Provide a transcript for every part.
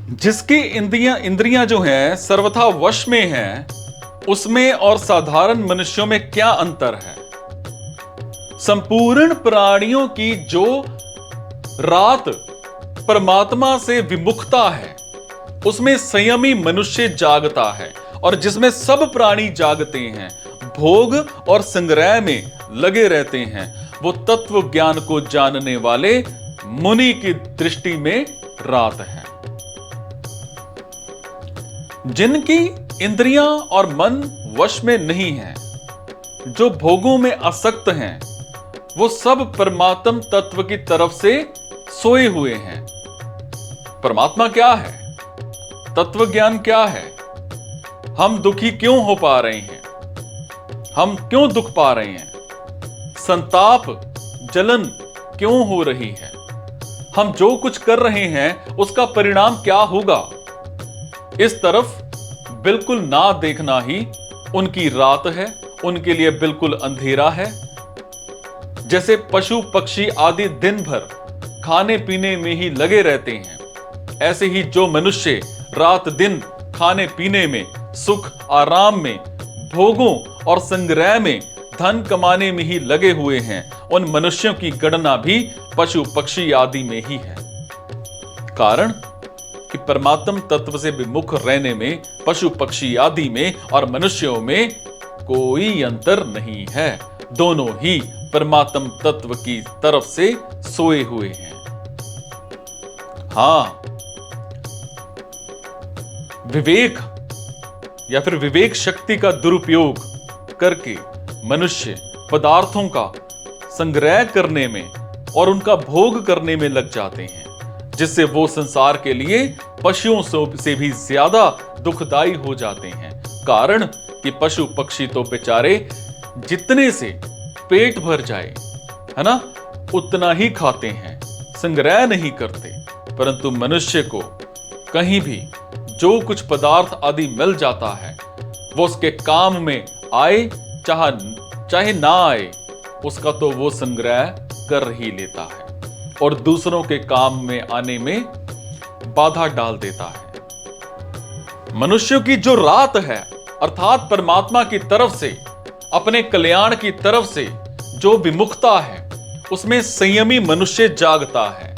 जिसकी इंद्रियां जो हैं सर्वथा वश में हैं, उसमें और साधारण मनुष्यों में क्या अंतर है? संपूर्ण प्राणियों की जो रात परमात्मा से विमुखता है, उसमें संयमी मनुष्य जागता है, और जिसमें सब प्राणी जागते हैं, भोग और संग्रह में लगे रहते हैं, वो तत्व ज्ञान को जानने वाले मुनि की दृष्टि में रात है। जिनकी इंद्रियां और मन वश में नहीं है, जो भोगों में आसक्त हैं, वो सब परमात्म तत्व की तरफ से सोए हुए हैं। परमात्मा क्या है? तत्व ज्ञान क्या है? हम दुखी क्यों हो पा रहे हैं? हम क्यों दुख पा रहे हैं? संताप जलन क्यों हो रही है? हम जो कुछ कर रहे हैं उसका परिणाम क्या होगा? इस तरफ बिल्कुल ना देखना ही उनकी रात है, उनके लिए बिल्कुल अंधेरा है। जैसे पशु पक्षी आदि दिन भर खाने पीने में ही लगे रहते हैं, ऐसे ही जो मनुष्य रात दिन खाने पीने में, सुख आराम में, भोगों और संग्रह में, धन कमाने में ही लगे हुए हैं, उन मनुष्यों की गणना भी पशु पक्षी आदि में ही है। कारण कि परमात्म तत्व से विमुख रहने में पशु पक्षी आदि में और मनुष्यों में कोई अंतर नहीं है। दोनों ही परमात्म तत्व की तरफ से सोए हुए हैं। हां, विवेक या फिर विवेक शक्ति का दुरुपयोग करके मनुष्य पदार्थों का संग्रह करने में और उनका भोग करने में लग जाते हैं, जिससे वो संसार के लिए पशुओं से भी ज्यादा दुखदाई हो जाते हैं। कारण कि पशु पक्षी तो बेचारे जितने से पेट भर जाए, है ना, उतना ही खाते हैं, संग्रह नहीं करते। परंतु मनुष्य को कहीं भी जो कुछ पदार्थ आदि मिल जाता है, वो उसके काम में आए चाहे ना आए, उसका तो वो संग्रह कर ही लेता है और दूसरों के काम में आने में बाधा डाल देता है। मनुष्यों की जो रात है, अर्थात परमात्मा की तरफ से, अपने कल्याण की तरफ से जो विमुखता है, उसमें संयमी मनुष्य जागता है।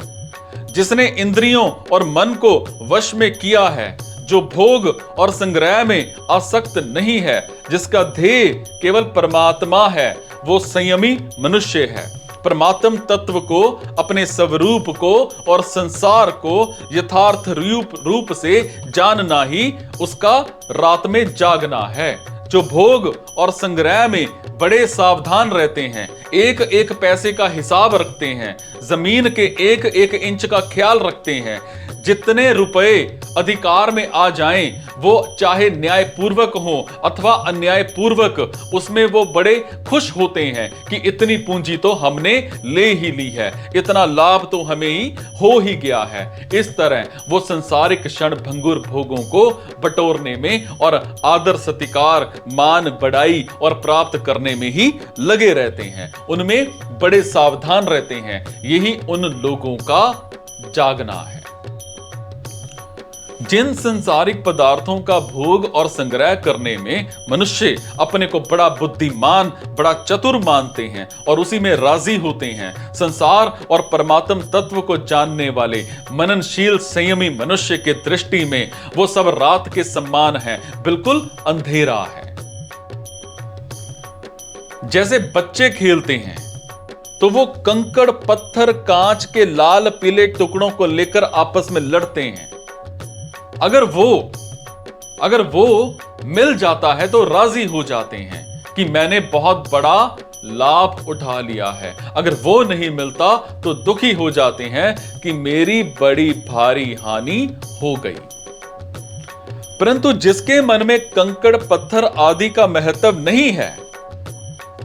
जिसने इंद्रियों और मन को वश में किया है, जो भोग और संग्रह में आसक्त नहीं है, जिसका ध्येय केवल परमात्मा है, वो संयमी मनुष्य है। परमात्म तत्व को, अपने स्वरूप को और संसार को यथार्थ रूप से जानना ही उसका रात में जागना है। जो भोग और संग्रह में बड़े सावधान रहते हैं, एक एक पैसे का हिसाब रखते हैं, जमीन के एक एक इंच का ख्याल रखते हैं, जितने रुपए अधिकार में आ जाएं, वो चाहे न्यायपूर्वक हो अथवा अन्यायपूर्वक, उसमें वो बड़े खुश होते हैं कि इतनी पूंजी तो हमने ले ही ली है, इतना लाभ तो हमें ही हो ही गया है। इस तरह वो संसारिक क्षण भंगुर भोगों को बटोरने में और आदर सत्कार, मान बढ़ाई और प्राप्त करने में ही लगे रहते हैं, उनमें बड़े सावधान रहते हैं। यही उन लोगों का जागना है। जिन संसारिक पदार्थों का भोग और संग्रह करने में मनुष्य अपने को बड़ा बुद्धिमान, बड़ा चतुर मानते हैं और उसी में राजी होते हैं, संसार और परमात्म तत्व को जानने वाले मननशील संयमी मनुष्य के दृष्टि में वो सब रात के समान है, बिल्कुल अंधेरा है। जैसे बच्चे खेलते हैं तो वो कंकड़, पत्थर, कांच के लाल पीले टुकड़ों को लेकर आपस में लड़ते हैं। अगर वो मिल जाता है तो राजी हो जाते हैं कि मैंने बहुत बड़ा लाभ उठा लिया है। अगर वो नहीं मिलता तो दुखी हो जाते हैं कि मेरी बड़ी भारी हानि हो गई। परंतु जिसके मन में कंकड़, पत्थर आदि का महत्व नहीं है,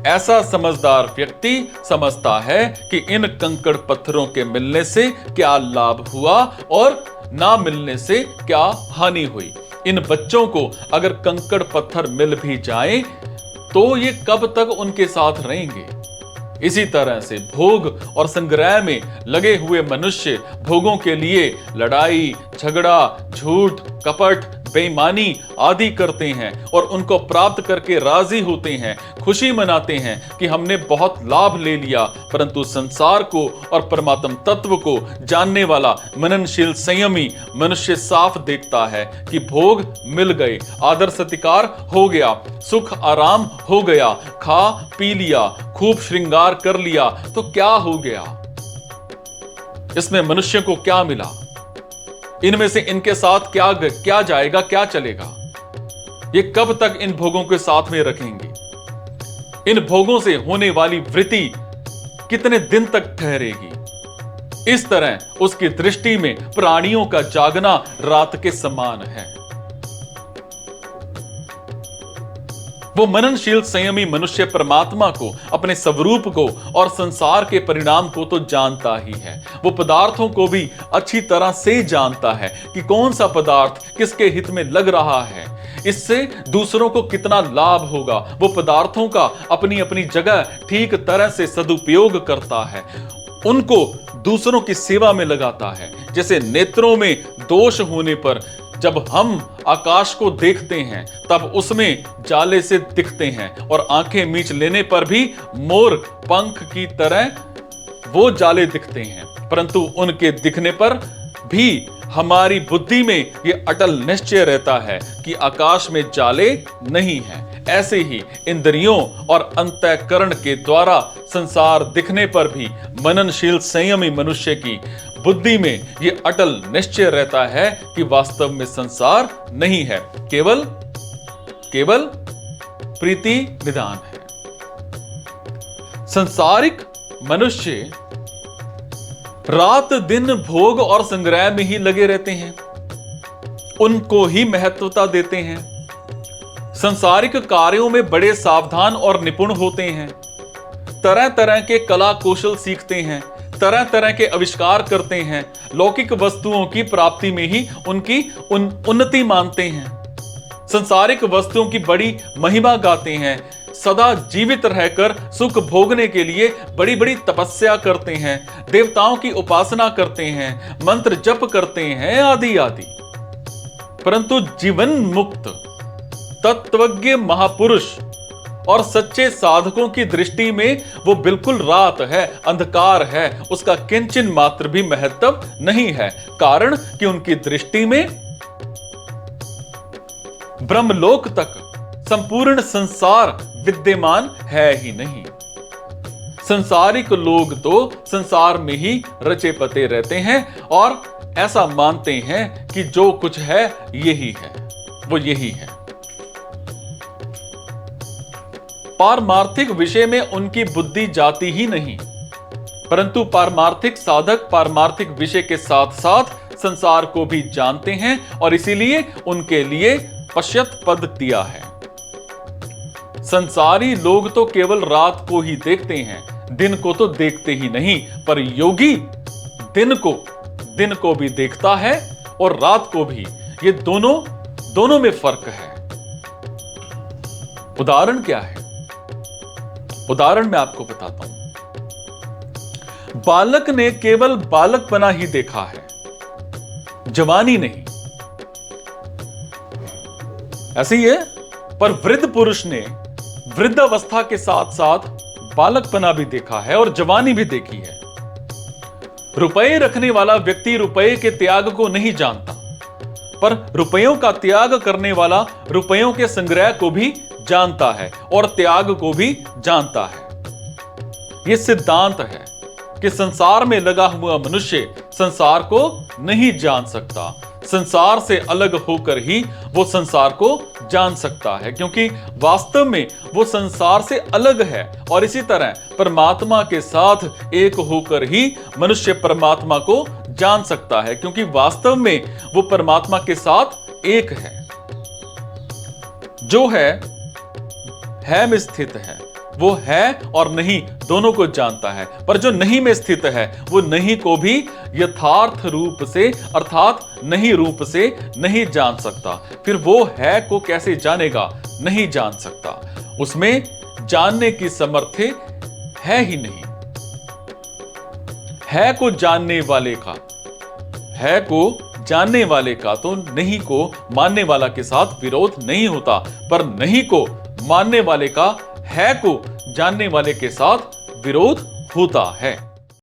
ऐसा समझदार व्यक्ति समझता है कि इन कंकड़ पत्थरों के मिलने से क्या लाभ हुआ और ना मिलने से क्या हानि हुई। इन बच्चों को अगर कंकड़ पत्थर मिल भी जाएं तो ये कब तक उनके साथ रहेंगे? इसी तरह से भोग और संग्रह में लगे हुए मनुष्य भोगों के लिए लड़ाई, झगड़ा, झूठ, कपट, बेईमानी आदि करते हैं और उनको प्राप्त करके राजी होते हैं, खुशी मनाते हैं कि हमने बहुत लाभ ले लिया। परंतु संसार को और परमात्म तत्व को जानने वाला मननशील संयमी मनुष्य साफ देखता है कि भोग मिल गए, आदर सत्कार हो गया, सुख आराम हो गया, खा पी लिया, खूब श्रृंगार कर लिया, तो क्या हो गया? इसमें मनुष्य को क्या मिला? इनमें से इनके साथ क्या जाएगा, क्या चलेगा? ये कब तक इन भोगों के साथ में रखेंगे? इन भोगों से होने वाली वृत्ति कितने दिन तक ठहरेगी? इस तरह उसकी दृष्टि में प्राणियों का जागना रात के समान है। वो मननशील संयमी मनुष्य परमात्मा को, अपने स्वरूप को और संसार के परिणाम को तो जानता ही है। वो पदार्थों को भी अच्छी तरह से जानता है कि कौन सा पदार्थ किसके हित में लग रहा है, इससे दूसरों को कितना लाभ होगा। वो पदार्थों का अपनी अपनी जगह ठीक तरह से सदुपयोग करता है, उनको दूसरों की सेवा में लगाता है। जैसे नेत्रों में दोष होने पर जब हम आकाश को देखते हैं तब उसमें जाले से दिखते हैं, और आंखें मीच लेने पर भी मोर पंख की तरह वो जाले दिखते हैं, परंतु उनके दिखने पर भी हमारी बुद्धि में ये अटल निश्चय रहता है कि आकाश में जाले नहीं हैं। ऐसे ही इंद्रियों और अंतःकरण के द्वारा संसार दिखने पर भी मननशील संयमी मनुष्य की बुद्धि में ये अटल निश्चय रहता है कि वास्तव में संसार नहीं है, केवल प्रीति निदान है। सांसारिक मनुष्य रात दिन भोग और संग्रह में ही लगे रहते हैं, उनको ही महत्वता देते हैं, सांसारिक कार्यों में बड़े सावधान और निपुण होते हैं, तरह तरह के कला कौशल सीखते हैं, तरह तरह के आविष्कार करते हैं, लौकिक वस्तुओं की प्राप्ति में ही उनकी उन्नति मानते हैं, सांसारिक वस्तुओं की बड़ी महिमा गाते हैं, सदा जीवित रहकर सुख भोगने के लिए बड़ी बड़ी तपस्या करते हैं, देवताओं की उपासना करते हैं, मंत्र जप करते हैं आदि आदि। परंतु जीवन मुक्त तत्वज्ञ महापुरुष और सच्चे साधकों की दृष्टि में वो बिल्कुल रात है, अंधकार है, उसका किंचन मात्र भी महत्व नहीं है। कारण कि उनकी दृष्टि में ब्रह्मलोक तक संपूर्ण संसार विद्यमान है ही नहीं। संसारिक लोग तो संसार में ही रचे पते रहते हैं और ऐसा मानते हैं कि जो कुछ है यही है, वो यही है। पारमार्थिक विषय में उनकी बुद्धि जाती ही नहीं, परंतु पारमार्थिक साधक पारमार्थिक विषय के साथ साथ संसार को भी जानते हैं, और इसीलिए उनके लिए पश्यत पद दिया है। संसारी लोग तो केवल रात को ही देखते हैं, दिन को तो देखते ही नहीं, पर योगी दिन को भी देखता है और रात को भी। ये दोनों में फर्क है। उदाहरण क्या है? उदाहरण मैं आपको बताता हूं। बालक ने केवल बालकपना ही देखा है, जवानी नहीं। ऐसे ही है, पर वृद्ध पुरुष ने वृद्ध अवस्था के साथ साथ बालकपना भी देखा है और जवानी भी देखी है। रुपए रखने वाला व्यक्ति रुपए के त्याग को नहीं जानता, पर रुपयों का त्याग करने वाला रुपयों के संग्रह को भी जानता है और त्याग को भी जानता है। यह सिद्धांत है कि संसार में लगा हुआ मनुष्य संसार को नहीं जान सकता, संसार से अलग होकर ही वो संसार को जान सकता है, क्योंकि वास्तव में वो संसार से अलग है। और इसी तरह परमात्मा के साथ एक होकर ही मनुष्य परमात्मा को जान सकता है, क्योंकि वास्तव में वो परमात्मा के साथ एक है। जो है में स्थित है, वो है और नहीं दोनों को जानता है, पर जो नहीं में स्थित है वो नहीं को भी यथार्थ रूप से अर्थात नहीं रूप से नहीं जान सकता। फिर वो है को कैसे जानेगा? नहीं जान सकता। उसमें जानने की सामर्थ्य है ही नहीं। है को जानने वाले का, है को जानने वाले का तो नहीं को मानने वाला के साथ विरोध नहीं होता, पर नहीं को मानने वाले का है को जानने वाले के साथ विरोध होता है।